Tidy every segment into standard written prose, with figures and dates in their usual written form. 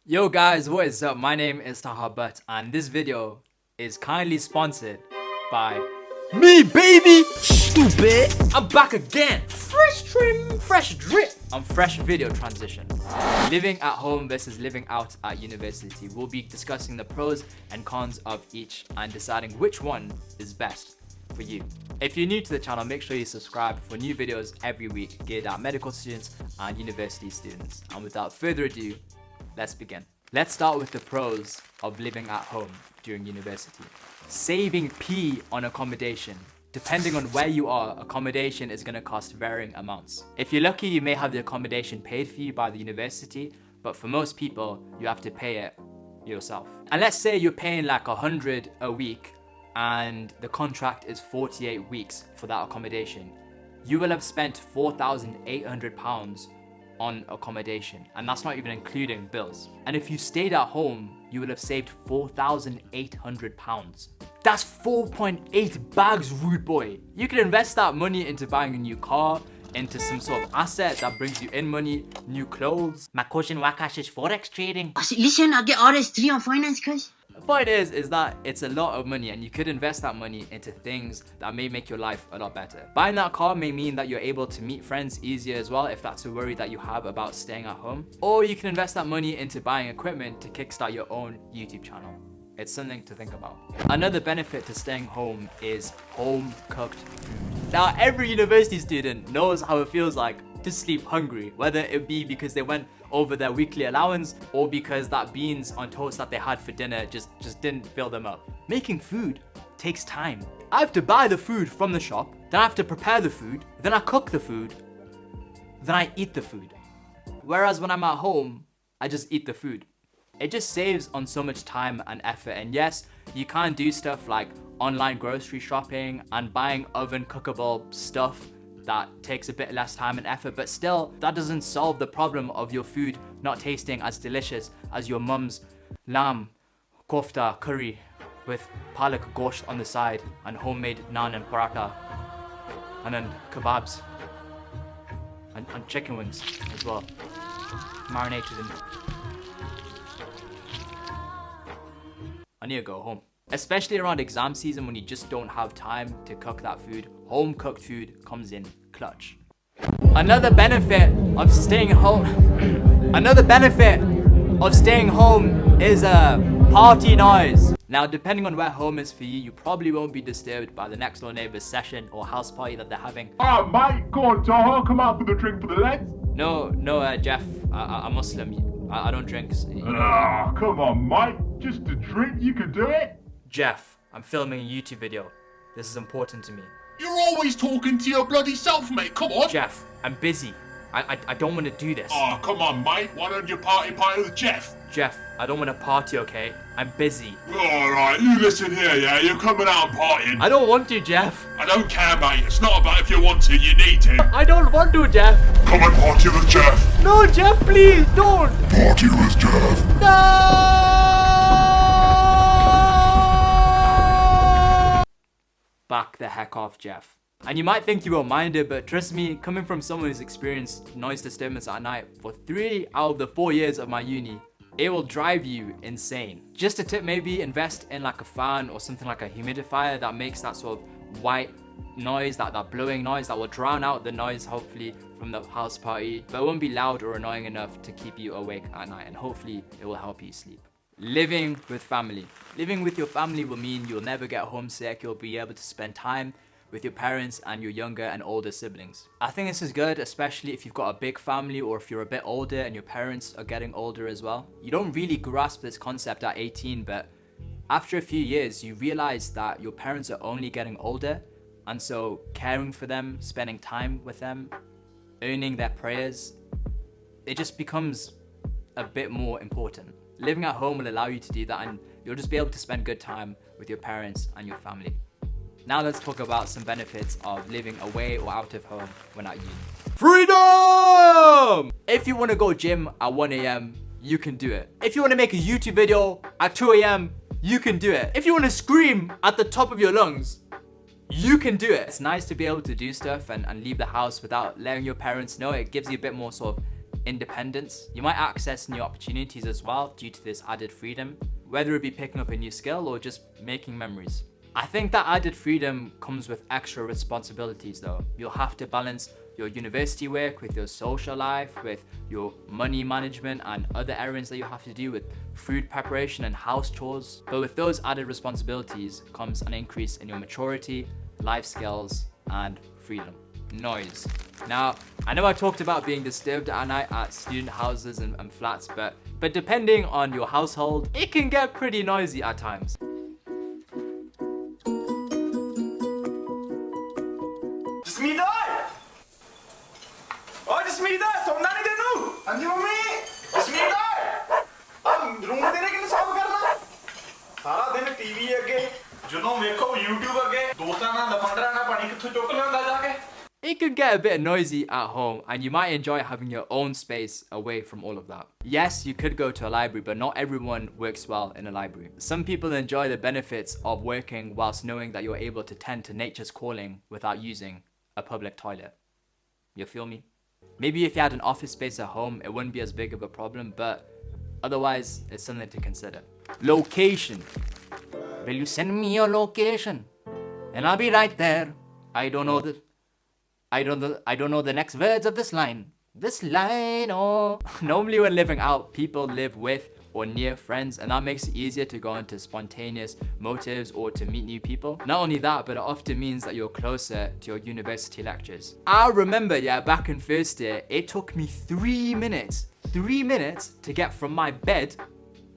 Yo guys, what is up? My name is Taha Butt and this video is kindly sponsored by me, baby! Stupid! I'm back again! Fresh trim, fresh drip! On fresh video transition. Living at home versus living out at university. We'll be discussing the pros and cons of each and deciding which one is best for you. If you're new to the channel, make sure you subscribe for new videos every week geared at medical students and university students. And without further ado, let's begin. Let's start with the pros of living at home during university. Saving P on accommodation. Depending on where you are, accommodation is going to cost varying amounts. If you're lucky, you may have the accommodation paid for you by the university, but for most people, you have to pay it yourself. And let's say you're paying like 100 a week and the contract is 48 weeks for that accommodation. You will have spent £4,800 on accommodation, and that's not even including bills. And if you stayed at home, you would have saved £4,800. That's 4.8 bags, rude boy. You can invest that money into buying a new car, into some sort of asset that brings you in money, new clothes. My cousin Wakash is forex trading. I said, listen, I get RS3 on finance, cuz. The point is that it's a lot of money and you could invest that money into things that may make your life a lot better. Buying that car may mean that you're able to meet friends easier as well if that's a worry that you have about staying at home. Or you can invest that money into buying equipment to kickstart your own YouTube channel. It's something to think about. Another benefit to staying home is home cooked food. Now every university student knows how it feels like to sleep hungry, whether it be because they went over their weekly allowance or because that beans on toast that they had for dinner just didn't fill them up. Making food takes time. I have to buy the food from the shop, then I have to prepare the food, then I cook the food, then I eat the food. Whereas when I'm at home, I just eat the food. It just saves on so much time and effort. And yes, you can do stuff like online grocery shopping and buying oven cookable stuff that takes a bit less time and effort, but still, that doesn't solve the problem of your food not tasting as delicious as your mum's lamb kofta curry with palak gosht on the side and homemade naan and paratha and then kebabs and chicken wings as well, marinated in. I need to go home. Especially around exam season when you just don't have time to cook that food, home cooked food comes in clutch. Another benefit of staying home is party noise. Now, depending on where home is for you, you probably won't be disturbed by the next door neighbor's session or house party that they're having. Alright, mate, go on, Taha, come out for the drink for the lads. No, Jeff, I'm Muslim. I don't drink. Come on, mate, just a drink, you can do it. Jeff, I'm filming a YouTube video. This is important to me. You're always talking to your bloody self, mate, come on. Jeff, I'm busy. I don't want to do this. Oh, come on, mate, why don't you party with Jeff? Jeff, I don't want to party, okay? I'm busy. Alright, you listen here, yeah? You're coming out and partying. I don't want to, Jeff. I don't care, mate. It's not about if you want to, you need to. I don't want to, Jeff. Come and party with Jeff. No, Jeff, please, don't. Party with Jeff. No! Back the heck off, Jeff. And you might think you won't mind it, but trust me, coming from someone who's experienced noise disturbance at night for 3 out of the 4 years of my uni, it will drive you insane. Just a tip, maybe invest in like a fan or something like a humidifier that makes that sort of white noise, that blowing noise that will drown out the noise hopefully from the house party, but it won't be loud or annoying enough to keep you awake at night, and hopefully it will help you sleep. Living with family. Living with your family will mean you'll never get homesick. You'll be able to spend time with your parents and your younger and older siblings. I think this is good, especially if you've got a big family or if you're a bit older and your parents are getting older as well. You don't really grasp this concept at 18, but after a few years, you realize that your parents are only getting older, and so caring for them, spending time with them, earning their prayers, it just becomes a bit more important. Living at home will allow you to do that, and you'll just be able to spend good time with your parents and your family. Now let's talk about some benefits of living away or out of home when at uni. Freedom! If you want to go gym at 1 AM, you can do it. If you want to make a YouTube video at 2 AM, you can do it. If you want to scream at the top of your lungs, you can do it. It's nice to be able to do stuff and leave the house without letting your parents know. It gives you a bit more sort of independence. You might access new opportunities as well due to this added freedom, whether it be picking up a new skill or just making memories. I think that added freedom comes with extra responsibilities though. You'll have to balance your university work with your social life, with your money management and other errands that you have to do, with food preparation and house chores. But with those added responsibilities comes an increase in your maturity, life skills, and freedom. Noise. Now, I know I talked about being disturbed at night at student houses and flats, but depending on your household, it can get pretty noisy at times. It could get a bit noisy at home and you might enjoy having your own space away from all of that. Yes, you could go to a library, but not everyone works well in a library. Some people enjoy the benefits of working whilst knowing that you're able to tend to nature's calling without using a public toilet. You feel me? Maybe if you had an office space at home, it wouldn't be as big of a problem, but otherwise, it's something to consider. Location. Will you send me your location? And I'll be right there. I don't know the next words of this line. This line, oh. Normally when living out, people live with or near friends, and that makes it easier to go into spontaneous motives or to meet new people. Not only that, but it often means that you're closer to your university lectures. I remember, back in first year, it took me 3 minutes to get from my bed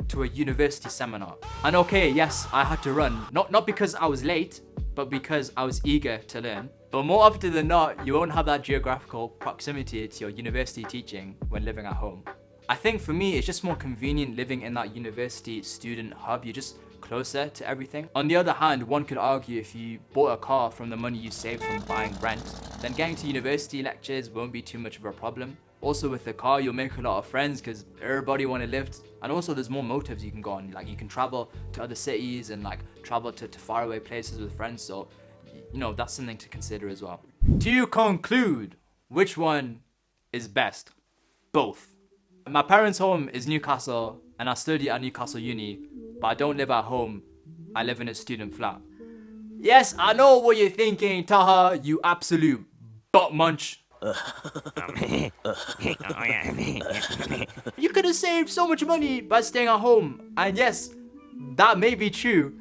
to a university seminar. And okay, yes, I had to run, not because I was late, but because I was eager to learn. But more often than not, you won't have that geographical proximity to your university teaching when living at home. I think for me, it's just more convenient living in that university student hub. You're just closer to everything. On the other hand, one could argue if you bought a car from the money you saved from buying rent, then getting to university lectures won't be too much of a problem. Also with the car, you'll make a lot of friends because everybody want to live. And also there's more motives you can go on. Like you can travel to other cities and like travel to faraway places with friends. So, you know, that's something to consider as well. To conclude, which one is best? Both. My parents' home is Newcastle and I study at Newcastle Uni, but I don't live at home. I live in a student flat. Yes, I know what you're thinking, Taha, you absolute butt munch. You could have saved so much money by staying at home. And yes, that may be true.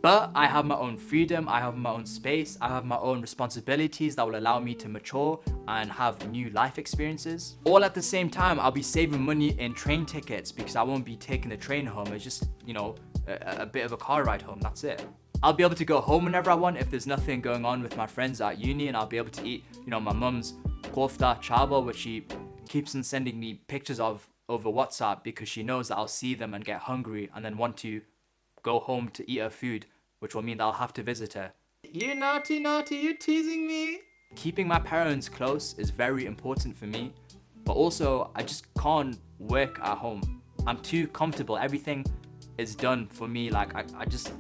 But I have my own freedom, I have my own space, I have my own responsibilities that will allow me to mature and have new life experiences. All at the same time, I'll be saving money in train tickets because I won't be taking the train home. It's just, you know, a bit of a car ride home, that's it. I'll be able to go home whenever I want if there's nothing going on with my friends at uni, and I'll be able to eat, you know, my mum's kofta chawal, which she keeps on sending me pictures of over WhatsApp because she knows that I'll see them and get hungry and then want to go home to eat her food, which will mean that I'll have to visit her. You naughty, you're teasing me. Keeping my parents close is very important for me, but also I just can't work at home. I'm too comfortable. Everything is done for me. Like I just,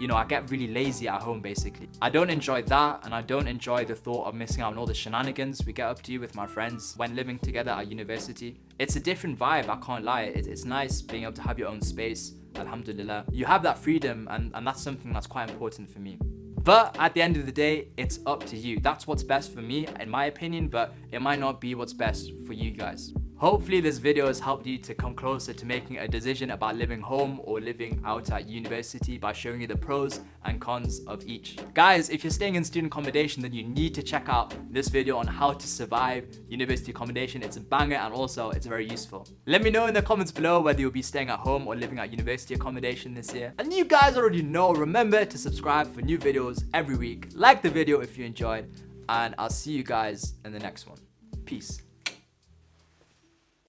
you know, I get really lazy at home basically. I don't enjoy that, and I don't enjoy the thought of missing out on all the shenanigans we get up to with my friends when living together at university. It's a different vibe, I can't lie. It's nice being able to have your own space, alhamdulillah. You have that freedom, and that's something that's quite important for me. But at the end of the day, it's up to you. That's what's best for me, in my opinion, but it might not be what's best for you guys. Hopefully this video has helped you to come closer to making a decision about living home or living out at university by showing you the pros and cons of each. Guys, if you're staying in student accommodation, then you need to check out this video on how to survive university accommodation. It's a banger, and also it's very useful. Let me know in the comments below whether you'll be staying at home or living at university accommodation this year. And you guys already know, remember to subscribe for new videos every week. Like the video if you enjoyed, and I'll see you guys in the next one. Peace.